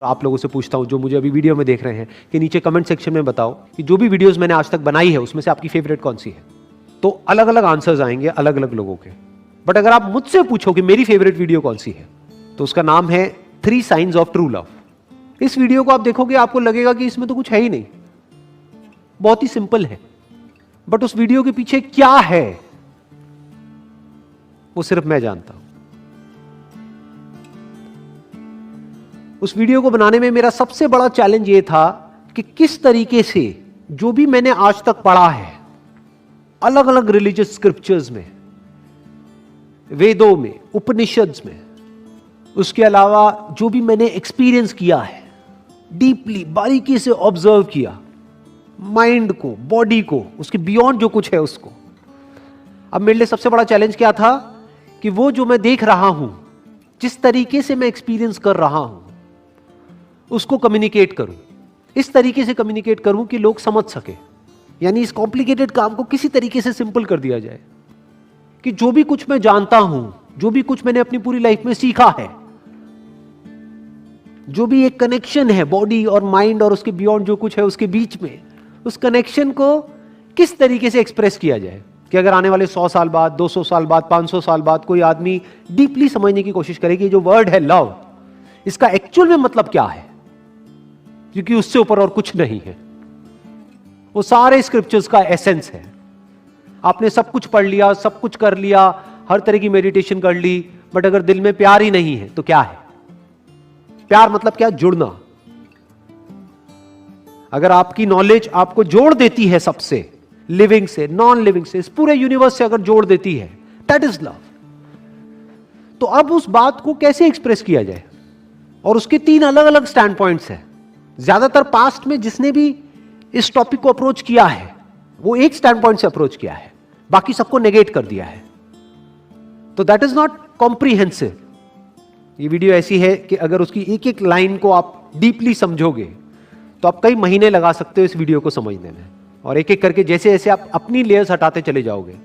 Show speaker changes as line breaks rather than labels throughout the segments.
आप लोगों से पूछता हूं जो मुझे अभी वीडियो में देख रहे हैं कि नीचे कमेंट सेक्शन में बताओ कि जो भी वीडियोस मैंने आज तक बनाई है उसमें से आपकी फेवरेट कौन सी है। तो अलग अलग आंसर्स आएंगे अलग अलग लोगों के। बट अगर आप मुझसे पूछो कि मेरी फेवरेट वीडियो कौन सी है तो उसका नाम है 3 साइंस ऑफ ट्रू लव। इस वीडियो को आप देखोगे आपको लगेगा कि इसमें तो कुछ है ही नहीं, बहुत ही सिंपल है। बट उस वीडियो के पीछे क्या है वो सिर्फ मैं जानता हूं। उस वीडियो को बनाने में मेरा सबसे बड़ा चैलेंज ये था कि किस तरीके से जो भी मैंने आज तक पढ़ा है अलग अलग रिलीजियस स्क्रिप्चर्स में, वेदों में, उपनिषद्स में, उसके अलावा जो भी मैंने एक्सपीरियंस किया है, डीपली बारीकी से ऑब्जर्व किया, माइंड को, बॉडी को, उसके बियॉन्ड जो कुछ है उसको। अब मेरे लिए सबसे बड़ा चैलेंज क्या था कि वो जो मैं देख रहा हूं, जिस तरीके से मैं एक्सपीरियंस कर रहा हूं, उसको कम्युनिकेट करूं, इस तरीके से कम्युनिकेट करूं कि लोग समझ सके। यानी इस कॉम्प्लिकेटेड काम को किसी तरीके से सिंपल कर दिया जाए कि जो भी कुछ मैं जानता हूं, जो भी कुछ मैंने अपनी पूरी लाइफ में सीखा है, जो भी एक कनेक्शन है बॉडी और माइंड और उसके बियॉन्ड जो कुछ है उसके बीच में, उस कनेक्शन को किस तरीके से एक्सप्रेस किया जाए कि अगर आने वाले 100 साल बाद, 200 साल बाद, 500 साल बाद कोई आदमी डीपली समझने की कोशिश करे कि जो वर्ड है लव, इसका एक्चुअल में मतलब क्या है, क्योंकि उससे ऊपर और कुछ नहीं है। वो सारे स्क्रिप्चर्स का एसेंस है। आपने सब कुछ पढ़ लिया, सब कुछ कर लिया, हर तरह की मेडिटेशन कर ली, बट अगर दिल में प्यार ही नहीं है तो क्या है? प्यार मतलब क्या? जुड़ना। अगर आपकी नॉलेज आपको जोड़ देती है सबसे, लिविंग से, नॉन लिविंग से, इस पूरे यूनिवर्स से अगर जोड़ देती है, दैट इज लव। तो अब उस बात को कैसे एक्सप्रेस किया जाए? और उसके 3 अलग अलग स्टैंड पॉइंट्स हैं। ज्यादातर पास्ट में जिसने भी इस टॉपिक को अप्रोच किया है वो एक स्टैंड पॉइंट से अप्रोच किया है, बाकी सबको नेगेट कर दिया है। तो दैट इज नॉट कॉम्प्रिहेंसिव। ये वीडियो ऐसी है कि अगर उसकी एक एक लाइन को आप डीपली समझोगे तो आप कई महीने लगा सकते हो इस वीडियो को समझने में। और एक एक करके जैसे जैसे आप अपनी लेयर्स हटाते चले जाओगे,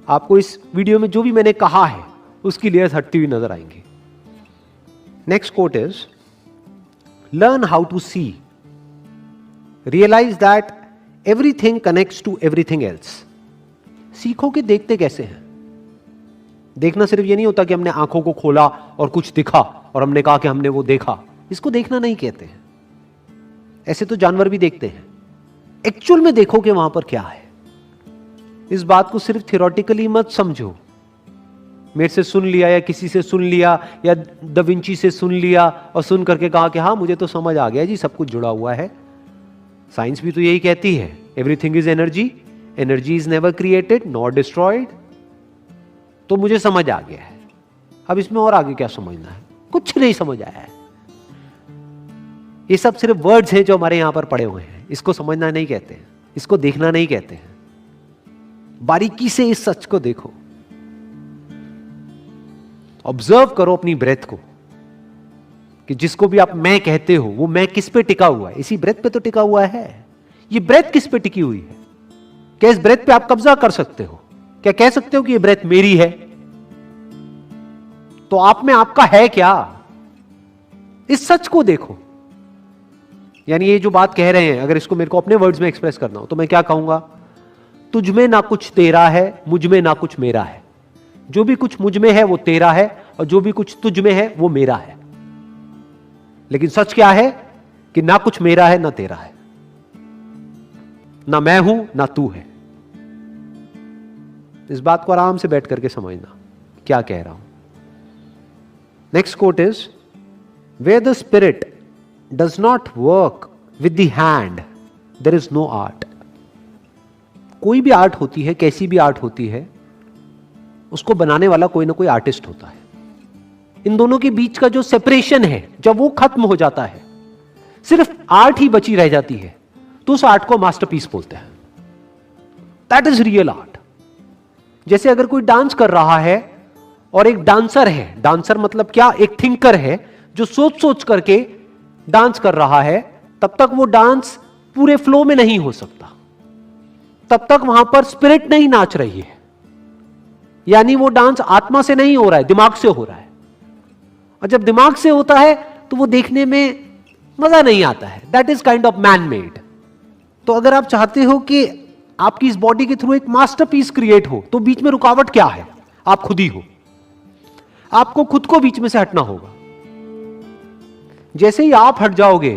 आपको इस वीडियो में जो भी मैंने कहा है उसकी लेयर्स हटती हुई नजर आएंगी। Next quote is learn how to see, realize that everything connects to everything else। सीखो कि देखते कैसे हैं। देखना सिर्फ ये नहीं होता कि हमने आंखों को खोला और कुछ दिखा और हमने कहा कि हमने वो देखा, इसको देखना नहीं कहते हैं। ऐसे तो जानवर भी देखते हैं। एक्चुअल में देखो कि वहां पर क्या है। इस बात को सिर्फ थियोरेटिकली मत समझो, मेरे से सुन लिया या किसी से सुन लिया या दा विंची से सुन लिया और सुन करके कहा कि हाँ मुझे तो समझ आ गया जी, सब कुछ जुड़ा हुआ है। साइंस भी तो यही कहती है, everything is energy, energy is never created nor destroyed. तो मुझे समझ आ गया है, अब इसमें और आगे क्या समझना है? कुछ नहीं समझ आया है। ये सब सिर्फ वर्ड्स हैं जो हमारे यहां पर पड़े हुए हैं। इसको समझना नहीं कहते हैं, इसको देखना नहीं कहते हैं। बारीकी से इस सच को देखो, ऑब्जर्व करो अपनी ब्रेथ को कि जिसको भी आप मैं कहते हो वो मैं किस पे टिका हुआ है? इसी ब्रेथ पे तो टिका हुआ है। ये ब्रेथ किस पे टिकी हुई है? क्या इस ब्रेथ पे आप कब्जा कर सकते हो? क्या कह सकते हो कि ये ब्रेथ मेरी है? तो आप में आपका है क्या? इस सच को देखो। यानी ये जो बात कह रहे हैं, अगर इसको मेरे को अपने वर्ड्स में एक्सप्रेस करना हो तो मैं क्या कहूंगा? तुझ में ना कुछ तेरा है, मुझ में ना कुछ मेरा है। जो भी कुछ मुझ में है वो तेरा है और जो भी कुछ तुझ में है वो मेरा है। लेकिन सच क्या है कि ना कुछ मेरा है ना तेरा है, ना मैं हूं ना तू है। इस बात को आराम से बैठ करके समझना क्या कह रहा हूं। Next quote is where the spirit does not work with the hand there is no art. कोई भी आर्ट होती है, कैसी भी आर्ट होती है, उसको बनाने वाला कोई ना कोई आर्टिस्ट होता है। इन दोनों के बीच का जो सेपरेशन है, जब वो खत्म हो जाता है, सिर्फ आर्ट ही बची रह जाती है, तो उस आर्ट को मास्टरपीस बोलते हैं। That is real art. जैसे अगर कोई डांस कर रहा है और एक डांसर है, डांसर मतलब क्या? एक थिंकर है जो सोच सोच करके डांस कर रहा है, तब तक वो डांस पूरे फ्लो में नहीं हो सकता, तब तक वहां पर स्पिरिट नहीं नाच रही है। यानी वो डांस आत्मा से नहीं हो रहा है, दिमाग से हो रहा है। और जब दिमाग से होता है तो वो देखने में मजा नहीं आता है, that is kind of man made. तो अगर आप चाहते हो कि आपकी इस बॉडी के थ्रू एक मास्टरपीस क्रिएट हो, तो बीच में रुकावट क्या है? आप खुद ही हो। आपको खुद को बीच में से हटना होगा। जैसे ही आप हट जाओगे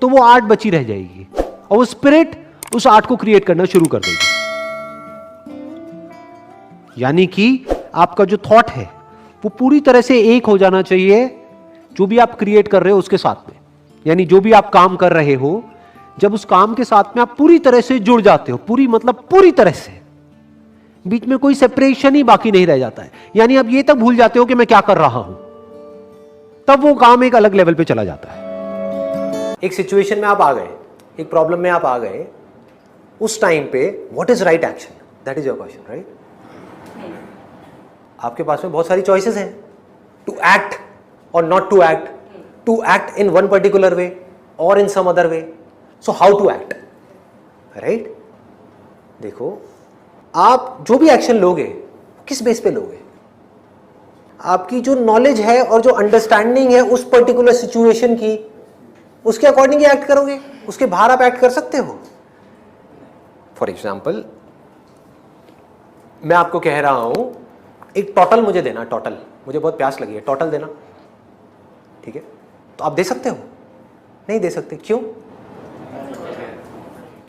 तो वो आर्ट बची रह जाएगी और वो स्पिरिट उस आर्ट को क्रिएट करना शुरू कर देगी। यानी कि आपका जो थॉट है वो पूरी तरह से एक हो जाना चाहिए जो भी आप क्रिएट कर रहे हो उसके साथ में। यानी जो भी आप काम कर रहे हो, जब उस काम के साथ में आप पूरी तरह से जुड़ जाते हो, पूरी मतलब पूरी तरह से, बीच में कोई सेपरेशन ही बाकी नहीं रह जाता है। यानी अब ये तक भूल जाते हो कि मैं क्या कर रहा हूं, तब वो काम एक अलग लेवल पे चला जाता है। एक सिचुएशन में आप आ गए, एक प्रॉब्लम में आप आ गए, उस टाइम पे what is right action? That is your question, right? आपके पास में बहुत सारी चॉइसेस हैं, टू एक्ट और not to act, to act in one particular way और in some other way. So how to act, right? देखो, आप जो भी एक्शन लोगे किस बेस पे लोगे? आपकी जो नॉलेज है और जो अंडरस्टैंडिंग है उस पर्टिकुलर सिचुएशन की, उसके अकॉर्डिंग एक्ट करोगे। उसके बाहर आप एक्ट कर सकते हो? फॉर एग्जाम्पल, मैं आपको कह रहा हूं एक टोटल मुझे देना, टोटल, मुझे बहुत प्यास लगी है, टोटल देना, ठीक है? तो आप दे सकते हो? नहीं दे सकते। क्यों?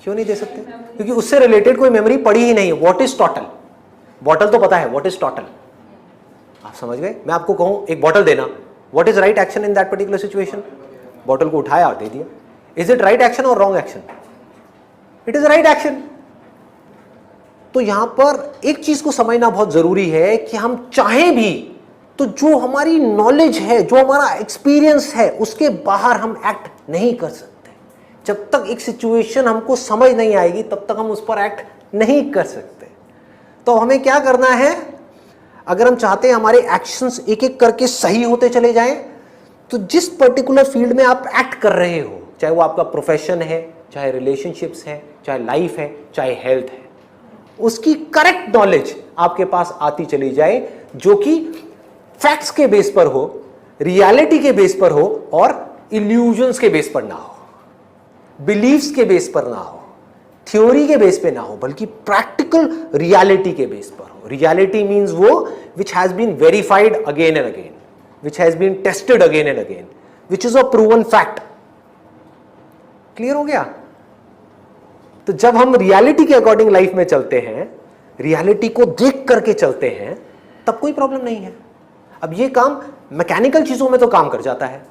क्यों नहीं दे सकते? क्योंकि उससे रिलेटेड कोई मेमोरी पड़ी ही नहीं है। What is total? बॉटल तो पता है, व्हाट इज टोटल? आप समझ गए? मैं आपको कहूं एक बॉटल देना, what is right action in that particular situation? Bottle को उठाया और दे दिया। इज इट राइट एक्शन और wrong action? It is right action. तो यहां पर एक चीज को समझना बहुत जरूरी है कि हम चाहें भी तो जो हमारी नॉलेज है, जो हमारा एक्सपीरियंस है, उसके बाहर हम एक्ट नहीं कर सकते। जब तक एक सिचुएशन हमको समझ नहीं आएगी तब तक हम उस पर एक्ट नहीं कर सकते। तो हमें क्या करना है? अगर हम चाहते हैं हमारे एक्शंस एक एक करके सही होते चले जाएं, तो जिस पर्टिकुलर फील्ड में आप एक्ट कर रहे हो, चाहे वो आपका प्रोफेशन है, चाहे रिलेशनशिप्स है, चाहे लाइफ है, चाहे हेल्थ है, उसकी करेक्ट नॉलेज आपके पास आती चली जाए, जो कि फैक्ट्स के बेस पर हो, रियलिटी के बेस पर हो और इल्यूजन्स के बेस पर ना हो, बिलीव्स के बेस पर ना हो, थ्योरी के बेस पे ना हो, बल्कि प्रैक्टिकल रियलिटी के बेस पर हो। रियलिटी मींस वो which has been verified again and again, which has been tested again and again, which is a proven fact. Clear हो गया? तो जब हम रियलिटी के अकॉर्डिंग लाइफ में चलते हैं, रियलिटी को देख करके चलते हैं, तब कोई प्रॉब्लम नहीं है। अब ये काम मैकेनिकल चीजों में तो काम कर जाता है।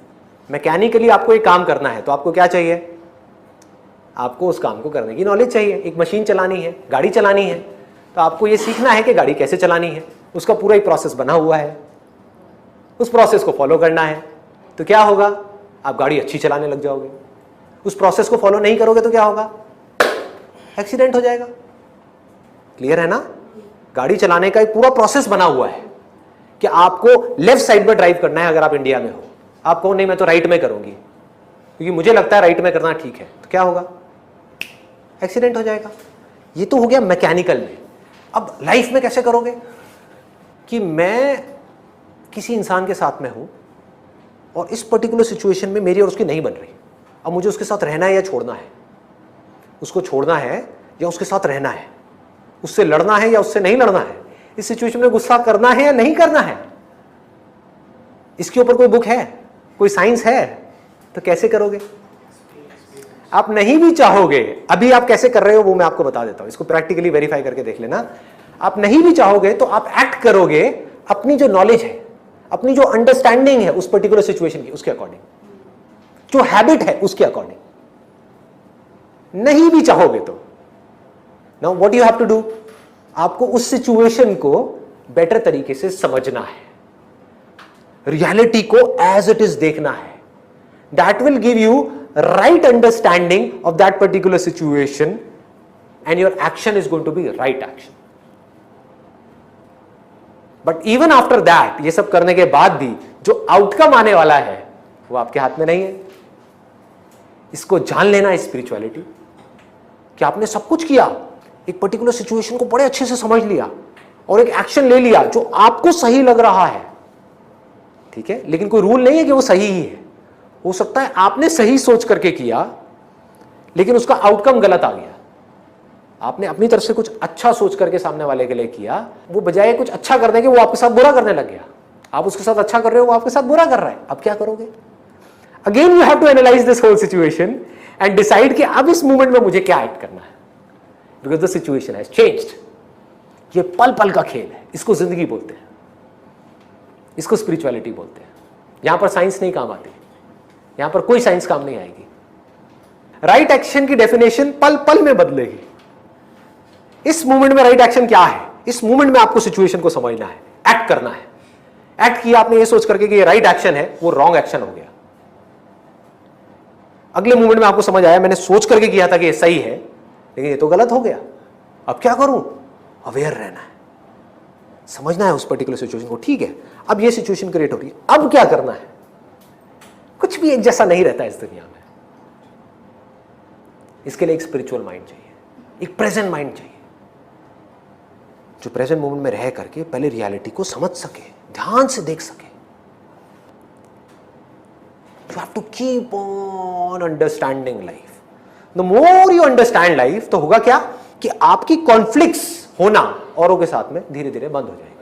मैकेनिकली आपको एक काम करना है तो आपको क्या चाहिए? आपको उस काम को करने की नॉलेज चाहिए। एक मशीन चलानी है, गाड़ी चलानी है, तो आपको ये सीखना है कि गाड़ी कैसे चलानी है। उसका पूरा एक प्रोसेस बना हुआ है, उस प्रोसेस को फॉलो करना है। तो क्या होगा? आप गाड़ी अच्छी चलाने लग जाओगे। उस प्रोसेस को फॉलो नहीं करोगे तो क्या होगा? एक्सीडेंट हो जाएगा। क्लियर है ना? गाड़ी चलाने का एक पूरा प्रोसेस बना हुआ है कि आपको लेफ्ट साइड में ड्राइव करना है। अगर आप इंडिया में हो, आप कहो नहीं मैं तो राइट में करूंगी क्योंकि मुझे लगता है राइट में करना ठीक है, तो क्या होगा? एक्सीडेंट हो जाएगा। ये तो हो गया मैकेनिकल में। अब लाइफ में कैसे करोगे? कि मैं किसी इंसान के साथ में हूं और इस पर्टिकुलर सिचुएशन में मेरी और उसकी नहीं बन रही। अब मुझे उसके साथ रहना है या छोड़ना है? उसको छोड़ना है या उसके साथ रहना है? उससे लड़ना है या उससे नहीं लड़ना है? इस सिचुएशन में गुस्सा करना है या नहीं करना है? इसके ऊपर कोई बुक है, कोई साइंस है? तो कैसे करोगे? आप नहीं भी चाहोगे, अभी आप कैसे कर रहे हो वो मैं आपको बता देता हूं। इसको प्रैक्टिकली वेरीफाई करके देख लेना। आप नहीं भी चाहोगे तो आप एक्ट करोगे अपनी जो नॉलेज है, अपनी जो अंडरस्टैंडिंग है उस पर्टिकुलर सिचुएशन की, उसके अकॉर्डिंग, जो हैबिट है उसके अकॉर्डिंग। नहीं भी चाहोगे तो now what you have to do? आपको उस सिचुएशन को बेटर तरीके से समझना है, रियलिटी को एज इट इज देखना है। That will give you right understanding of that particular situation and your action is going to be right action. But even after that, ये सब करने के बाद भी जो आउटकम आने वाला है वो आपके हाथ में नहीं है। इसको जान लेना है स्पिरिचुअलिटी, कि आपने सब कुछ किया, एक पर्टिकुलर सिचुएशन को बड़े अच्छे से समझ लिया और एक एक्शन ले लिया जो आपको सही लग रहा है, ठीक है, लेकिन कोई रूल नहीं है कि वो सही ही है।
हो सकता है आपने सही सोच करके किया लेकिन उसका आउटकम गलत आ गया। आपने अपनी तरफ से कुछ अच्छा सोच करके सामने वाले के लिए किया, वो बजाय कुछ अच्छा करने के वो आपके साथ बुरा करने लग गया। आप उसके साथ अच्छा कर रहे हो, वो आपके साथ बुरा कर रहा है। अब क्या करोगे? Again you have to analyse this whole situation and decide कि अब इस मोमेंट में मुझे क्या एक्ट करना है, because the situation has changed. ये पल पल का खेल है, इसको जिंदगी बोलते हैं, इसको स्पिरिचुअलिटी बोलते हैं। यहां पर साइंस नहीं काम आती, यहां पर कोई साइंस काम नहीं आएगी। राइट एक्शन की डेफिनेशन पल पल में बदलेगी। इस मोमेंट में राइट एक्शन क्या है? इस मोमेंट में आपको सिचुएशन को समझना है, एक्ट करना है। एक्ट किया आपने ये सोच करके कि ये राइट एक्शन है, वो रॉन्ग एक्शन हो गया। अगले मोमेंट में आपको समझ आया मैंने सोच करके किया था कि ये सही है, लेकिन ये तो गलत हो गया। अब क्या करूं? अवेयर रहना है, समझना है उस पर्टिकुलर सिचुएशन को। ठीक है, अब ये सिचुएशन क्रिएट हो रही है, अब क्या करना है? कुछ भी एक जैसा नहीं रहता इस दुनिया में। इसके लिए एक स्पिरिचुअल माइंड चाहिए, एक प्रेजेंट माइंड चाहिए, जो प्रेजेंट मोमेंट में रह करके पहले रियलिटी को समझ सके, ध्यान से देख सके। You have to keep on understanding life. The more you understand life, तो होगा क्या कि आपकी कॉन्फ्लिक्ट्स होना औरों के साथ में धीरे धीरे बंद हो जाएगी।